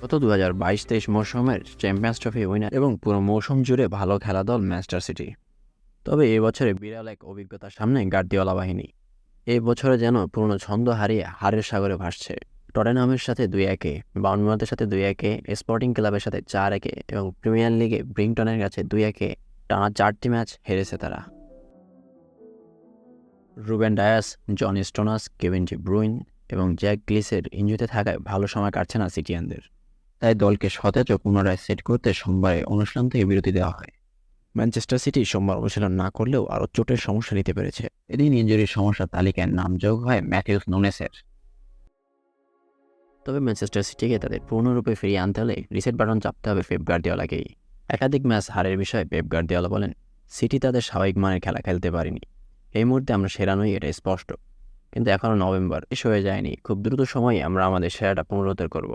গত 2022-23 মৌসুমের champions trophy winner এবং পুরো মৌসুম জুড়ে ভালো খেলা দল ম্যানচেস্টার সিটি। তবে এবছরে বিরল এক অভিজ্ঞতার সামনে গার্দিওলা বাহিনী। এই বছরে যেন পুরনো ছন্দ হারিয়ে হারের সাগরে ভাসছে। টটেনহামের সাথে 2-1, বার্নমাউথের সাথে 2-1, স্পোর্টিং ক্লাবের সাথে 4-1 এবং প্রিমিয়ার লিগে ব্রিংটনের কাছে 2-1 টানা 4টি ম্যাচ হেরেছে তারা। রুবেন ডায়াস, জন স্টোনাস, কেভিন ডি ব্রুইন এবং জ্যাক গ্লিসের ইনজুরিতে থাকায় ভালো সময় কাটছে না সিটিয়ানদের। তাই দলকে সতেজ ও পুনরায় সেট করতে সোমবারে অনুশীলন থেকে বিরতি দেওয়া হয়। ম্যানচেস্টার সিটি সোমবার অনুশীলন না করলেও আরও চোটের সমস্যা নিতে পেরেছে। এদিন ইনজুরির সমস্যার তালিকায় নাম যোগ হয় ম্যাথিউস নুনেসের। তবে ম্যানচেস্টার সিটিকে তাদের পূর্ণরূপে ফিরিয়ে আনতে হলে রিসেট বাটন চাপতে হবে পেপ গার্দিওলাকেই। একাধিক ম্যাচ হারের বিষয়ে পেপ গার্দিওলা বলেন, সিটি তাদের স্বাভাবিক মানের খেলা খেলতে পারেনি। এই মুহূর্তে আমরা সেরা নই, এটা স্পষ্ট। কিন্তু এখনও নভেম্বর শেষ হয়ে যায়নি। খুব দ্রুত সময়ে আমরা আমাদের সেরাটা পুনরুদ্ধার করব।